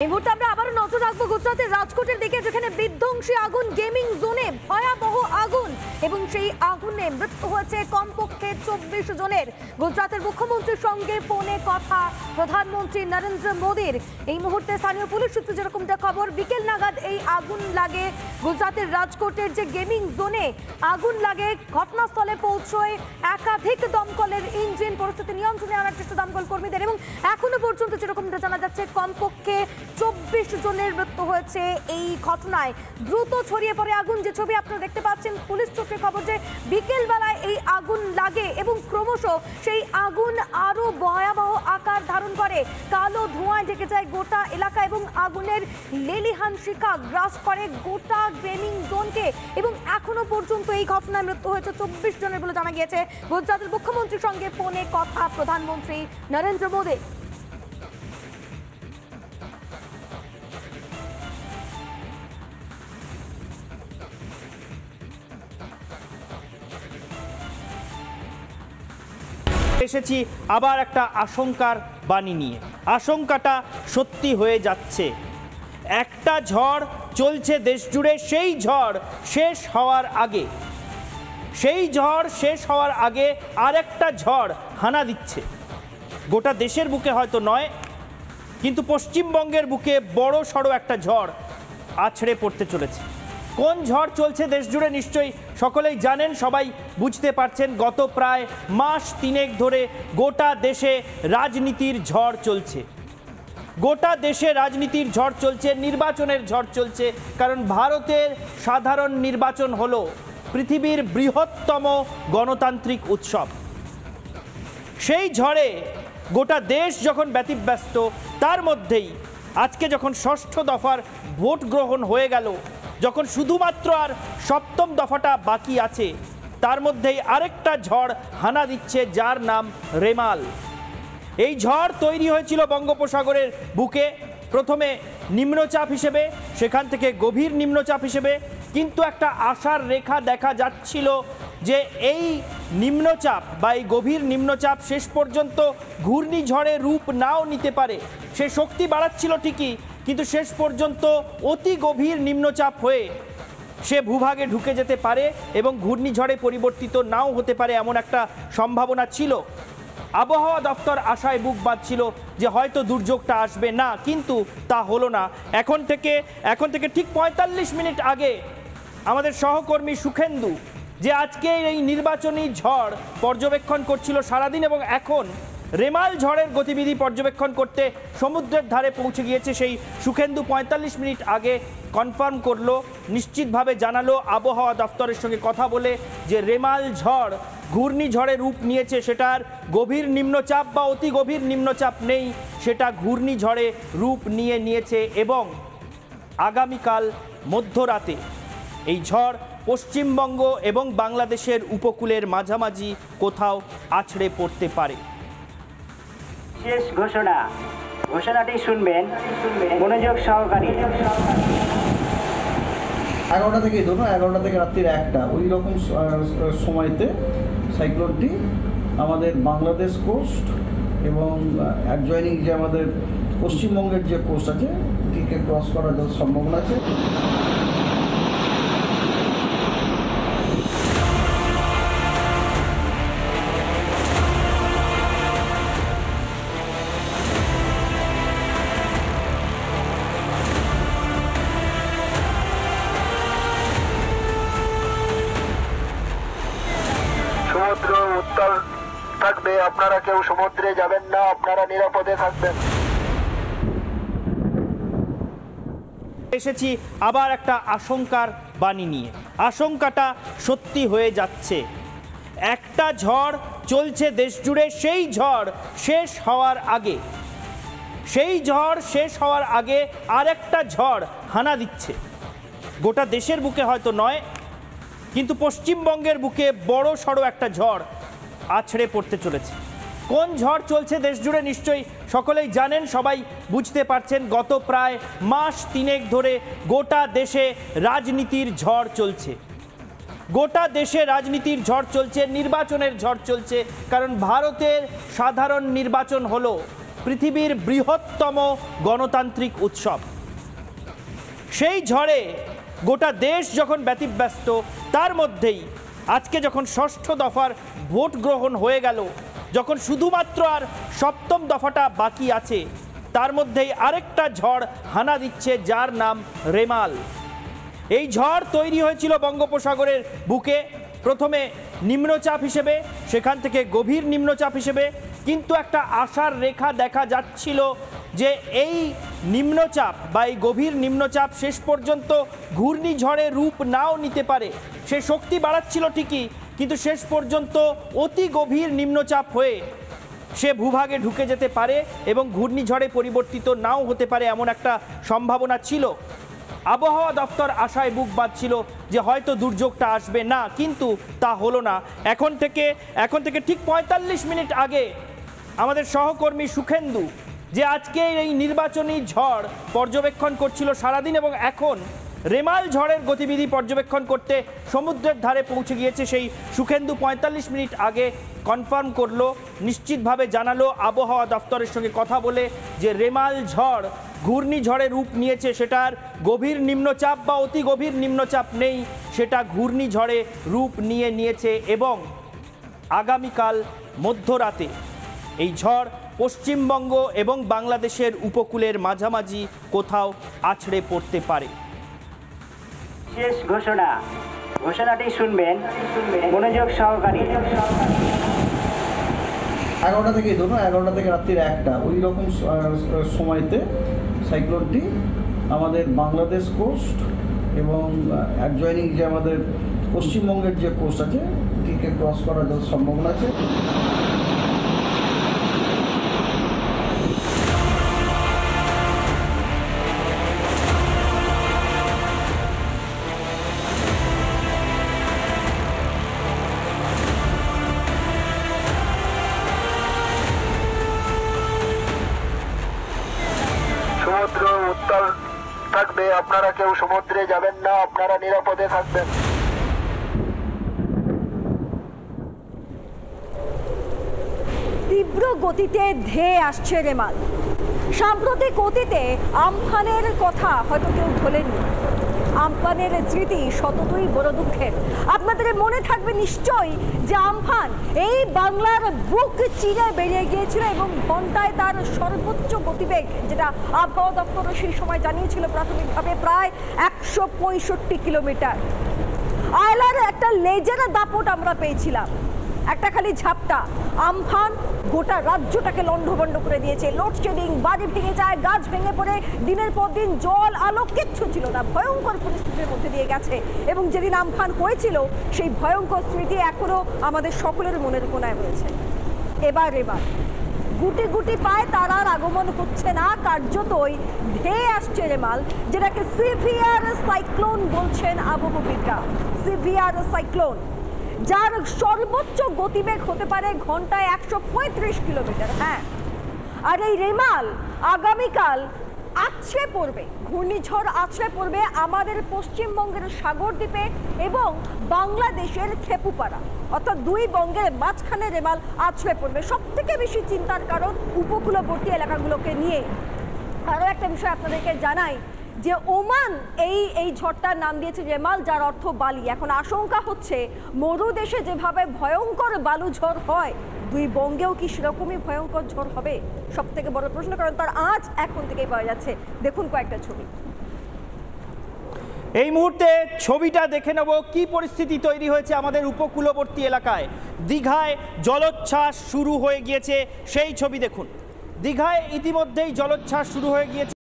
এই মুহূর্তে আমরা আবারও নজর রাখবো গুজরাতের রাজকোটের দিকে, যেখানে বিধ্বংসী আগুন, গেমিং জোনে ভয়াবহ আগুন এবং সেই আগুনে মৃত্যু হয়েছে কমপক্ষে 24 জনের। গুজরাতের মুখ্যমন্ত্রীর সঙ্গে ফোনে কথা প্রধানমন্ত্রী নরেন্দ্র মোদীর। এই মুহূর্তে স্থানীয় পুলিশ সূত্রে যেরকমটা খবর, বিকেল নাগাদ এই আগুন লাগে গুজরাতের রাজকোটের যে গেমিং জোনে আগুন লাগে। ঘটনাস্থলে পৌঁছয় একাধিক দমকলের ইঞ্জিন, পরিস্থিতি নিয়ন্ত্রণে আনার চেষ্টা দমকল কর্মীদের, এবং এখনো পর্যন্ত যেরকমটা জানা যাচ্ছে কমপক্ষে 24 জনের মৃত্যু হয়েছে এই ঘটনায়। দ্রুত ছড়িয়ে পড়ে আগুন, যে ছবি আপনারা দেখতে পাচ্ছেন পুলিশ সূত্রে খবর যে বিকেল বেলায় এই আগুন লাগে এবং ক্রমশ সেই আগুন আরো ভয়াবহ আকার ধারণ করে। কালো ধোঁয়ায় ঢেকে যায় গোটা এলাকা এবং আগুনের লেলিহান শিখা গ্রাস করে গোটা গেমিং জোনকে, এবং এখনো পর্যন্ত এই ঘটনায় মৃত্যু হয়েছে 24 জনের বলে জানা গিয়েছে। গুজরাটের মুখ্যমন্ত্রীর সঙ্গে ফোনে কথা প্রধানমন্ত্রী নরেন্দ্র মোদী। এসেছি আবার একটা আশঙ্কার বাণী নিয়ে। আশঙ্কাটা সত্যি হয়ে যাচ্ছে। একটা ঝড় চলছে দেশ জুড়ে, সেই ঝড় শেষ হওয়ার আগে আরেকটা ঝড় হানা দিচ্ছে। গোটা দেশের বুকে হয়তো নয়, কিন্তু পশ্চিমবঙ্গের বুকে বড় সড়ো একটা ঝড় আছড়ে পড়তে চলেছে। কোন ঝড় চলছে দেশ জুড়ে নিশ্চয়ই সকলেই জানেন, সবাই বুঝতে পারছেন। গত প্রায় মাস তিনেক ধরে গোটা দেশে রাজনীতির ঝড় চলছে। গোটা দেশে রাজনীতির ঝড় চলছে, নির্বাচনের ঝড় চলছে। কারণ ভারতের সাধারণ নির্বাচন হলো পৃথিবীর বৃহত্তম গণতান্ত্রিক উৎসব। সেই ঝড়ে গোটা দেশ যখন ব্যতিব্যস্ত, তার মধ্যেই আজকে যখন ষষ্ঠ দফার ভোট গ্রহণ হয়ে গেল, যখন শুধুমাত্র আর সপ্তম দফাটা বাকি আছে, তার মধ্যেই আরেকটা ঝড় হানা দিচ্ছে, যার নাম রেমাল। এই ঝড় তৈরি হয়েছিল বঙ্গোপসাগরের বুকে, প্রথমে নিম্নচাপ হিসেবে, সেখান থেকে গভীর নিম্নচাপ হিসেবে, কিন্তু একটা আশার রেখা দেখা যাচ্ছিল যে এই নিম্নচাপ বা এই গভীর নিম্নচাপ শেষ পর্যন্ত ঘূর্ণিঝড়ে রূপ নাও নিতে পারে। সে শক্তি বাড়াচ্ছিল ঠিকই, কিন্তু শেষ পর্যন্ত অতি গভীর নিম্নচাপ হয়ে সে ভূভাগে ঢুকে যেতে পারে এবং ঘূর্ণিঝড়ে পরিবর্তিত নাও হতে পারে, এমন একটা সম্ভাবনা ছিল। আবহাওয়া দপ্তর আশায় বুক বাঁধছিল যে হয়তো দুর্যোগটা আসবে না, কিন্তু তা হলো না। এখন থেকে ঠিক 45 মিনিট আগে আমাদের সহকর্মী সুখেন্দু, যে আজকে এই নির্বাচনী ঝড় পর্যবেক্ষণ করছিল সারাদিন, এবং এখন রেমাল ঝড়ের গতিবিধি পর্যবেক্ষণ করতে সমুদ্রের ধারে পৌঁছে গিয়েছে, সেই সুখেন্দু 45 মিনিট আগে কনফার্ম করলো, নিশ্চিতভাবে জানালো আবহাওয়া দপ্তরের সঙ্গে কথা বলে, যে রেমাল ঝড় ঘূর্ণিঝড়ে রূপ নিয়েছে। সেটার গভীর নিম্নচাপ বা অতি গভীর নিম্নচাপ নেই, সেটা ঘূর্ণিঝড়ে রূপ নিয়েছে, এবং আগামীকাল মধ্যরাতে এই ঝড় পশ্চিমবঙ্গ এবং বাংলাদেশের উপকূলের মাঝামাঝি কোথাও আছড়ে পড়তে পারে। শেষ ঘোষণাটি শুনবেন মনোযোগ সহকারে। 11টা থেকে ধরুন 11টা থেকে রাত্রির 1টা, ওই রকম সময়তে সাইক্লোনটি আমাদের বাংলাদেশ কোস্ট এবং অ্যাডজয়নিং যে আমাদের পশ্চিমবঙ্গের যে কোস্ট আছে এটিকে ক্রস করার সম্ভাবনা আছে। সমুদ্র উত্তাল থাকবে, আপনারা কেউ সমুদ্রে যাবেন না, আপনারা নিরাপদে থাকবেন। এসেছি আবার একটা আশঙ্কার বাণী নিয়ে। আশঙ্কাটা সত্যি হয়ে যাচ্ছে। একটা ঝড় চলছে দেশ জুড়ে, সেই ঝড় শেষ হওয়ার আগে আরেকটা ঝড় হানা দিচ্ছে। গোটা দেশের বুকে হয়তো নয়, কিন্তু পশ্চিমবঙ্গের বুকে বড় সড়ো একটা ঝড় আছড়ে পড়তে চলেছে। কোন ঝড় চলছে দেশ জুড়ে নিশ্চয়ই সকলেই জানেন, সবাই বুঝতে পারছেন। গত প্রায় মাস তিনেক ধরে গোটা দেশে রাজনীতির ঝড় চলছে। গোটা দেশে রাজনীতির ঝড় চলছে, নির্বাচনের ঝড় চলছে। কারণ ভারতের সাধারণ নির্বাচন হলো পৃথিবীর বৃহত্তম গণতান্ত্রিক উৎসব। সেই ঝড়ে গোটা দেশ যখন ব্যতিব্যস্ত, তার মধ্যেই আজকে যখন ষষ্ঠ দফার ভোট গ্রহণ হয়ে গেল, যখন শুধুমাত্র আর সপ্তম দফাটা বাকি আছে, তার মধ্যেই আরেকটা ঝড় হানা দিচ্ছে, যার নাম রেমাল। এই ঝড় তৈরি হয়েছিল বঙ্গোপসাগরের বুকে, প্রথমে নিম্নচাপ হিসেবে, সেখান থেকে গভীর নিম্নচাপ হিসেবে, কিন্তু একটা আশার রেখা দেখা যাচ্ছিল যে এই নিম্নচাপ বা এই গভীর নিম্নচাপ শেষ পর্যন্ত ঘূর্ণিঝড়ে রূপ নাও নিতে পারে। সে শক্তি বাড়াচ্ছিল ঠিকই, কিন্তু শেষ পর্যন্ত অতি গভীর নিম্নচাপ হয়ে সে ভূভাগে ঢুকে যেতে পারে এবং ঘূর্ণিঝড়ে পরিবর্তিত নাও হতে পারে, এমন একটা সম্ভাবনা ছিল। আবহাওয়া দপ্তর আশায় বুক বাঁধছিল যে হয়তো দুর্যোগটা আসবে না, কিন্তু তা হলো না। এখন থেকে ঠিক ৪৫ মিনিট আগে আমাদের সহকর্মী সুখেন্দু, যে আজকে এই নির্বাচনী ঝড় পর্যবেক্ষণ করছিল সারাদিন, এবং এখন রেমাল ঝড়ের গতিবিধি পর্যবেক্ষণ করতে সমুদ্রের ধারে পৌঁছে গিয়েছে, সেই সুখেন্দু ৪৫ মিনিট আগে কনফার্ম করলো, নিশ্চিতভাবে জানালো আবহাওয়া দপ্তরের সঙ্গে কথা বলে, যে রেমাল ঝড় ঘূর্ণিঝড়ে রূপ নিয়েছে। সেটার গভীর নিম্নচাপ বা অতি গভীর নিম্নচাপ নেই, সেটা ঘূর্ণিঝড়ে রূপ নিয়েছে এবং আগামীকাল মধ্যরাতে এই ঝড় পশ্চিমবঙ্গ এবং বাংলাদেশের উপকূলের মাঝামাঝি কোথাও আছড়ে পড়তে পারে। শেষ ঘোষণাটি শুনবেন মনোযোগ সহকারে। 11টা থেকে ধরুন 11টা থেকে রাত্রির 1টা ওই রকম সময়তে সাইক্লোনটি আমাদের বাংলাদেশ কোস্ট এবং অ্যাডজয়নিং যে আমাদের পশ্চিমবঙ্গের যে কোস্ট আছে এটিকে ক্রস করার সম্ভাবনা আছে। সমুদ্র উত্তাল থাকবে, আপনারা কেউ সমুদ্রে যাবেন না, আপনারা নিরাপদে থাকবেন। তীব্র গতিতে ধেয়ে আসছে রেমাল। সাম্প্রতিক অতীতে আমফানের কথা হয়তো কেউ ভোলেননি। আমফানের স্মৃতি সততই বড় দুঃখের। আপনাদের মনে থাকবে নিশ্চয়ই যে আমফান এই বাংলার বুক চিরে বেরিয়ে গিয়েছিল এবং ঘন্টায় তার সর্বোচ্চ গতিবেগ, যেটা আবহাওয়া দপ্তর সেই সময় জানিয়েছিল প্রাথমিকভাবে, প্রায় ১৬৫ কিলোমিটার। আয়লার একটা লেজের দাপট আমরা পেয়েছিলাম, একটা খালি ঝাপটা। আমফান গোটা রাজ্যটাকে লণ্ডভণ্ড করে দিয়েছে। লোডশেডিং, বাড়ি ভেঙে যায়, গাছ ভেঙে পড়ে, দিনের পর দিন জল আলো কিচ্ছু ছিল না, ভয়ঙ্কর পরিস্থিতির মধ্যে দিয়ে গেছে। এবং যেদিন আমফান হয়েছিল সেই ভয়ঙ্কর স্মৃতি এখনো আমাদের সকলের মনের কোণায় রয়েছে। এবার গুটি গুটি পায় তার আর আগমন হচ্ছে না, কার্যতই ধেয়ে আসছে রেমাল, যেটাকে সিভিয়ার সাইক্লোন বলছেন আবহাওয়াবিদরা। সিভিয়ার সাইক্লোন, যার সর্বোচ্চ গতিবেগ হতে পারে ঘন্টায় ১৩৫ কিলোমিটার। হ্যাঁ, আর এই রেমাল আগামীকাল আছড়ে পড়বে, ঘূর্ণিঝড় আছড়ে পড়বে আমাদের পশ্চিমবঙ্গের সাগরদ্বীপে এবং বাংলাদেশের খেপুপাড়া, অর্থাৎ দুই বঙ্গের মাঝখানে রেমাল আছড়ে পড়বে। সব থেকে বেশি চিন্তার কারণ উপকূলবর্তী এলাকাগুলোকে নিয়ে। আরও একটা বিষয় আপনাদেরকে জানাই যে ওমান এই ঝড়টার নাম দিয়েছে রেমাল, যার অর্থ বালি। এখন আশঙ্কা হচ্ছে মরুদেশে যেভাবে ভয়ঙ্কর বালু ঝড় হয়, দুই বঙ্গেও কি সেরকমই ভয়ঙ্কর ঝড় হবে? সব থেকে বড় প্রশ্ন, কারণ তার আজ এখন থেকেই পাওয়া যাচ্ছে। দেখুন কয়েকটা ছবি। এই মুহূর্তে ছবিটা দেখে নেব কি পরিস্থিতি তৈরি হয়েছে আমাদের উপকূলবর্তী এলাকায়। দীঘায় জলোচ্ছ্বাস শুরু হয়ে গিয়েছে, সেই ছবি দেখুন। দীঘায় ইতিমধ্যেই জলোচ্ছ্বাস শুরু হয়ে গিয়েছে।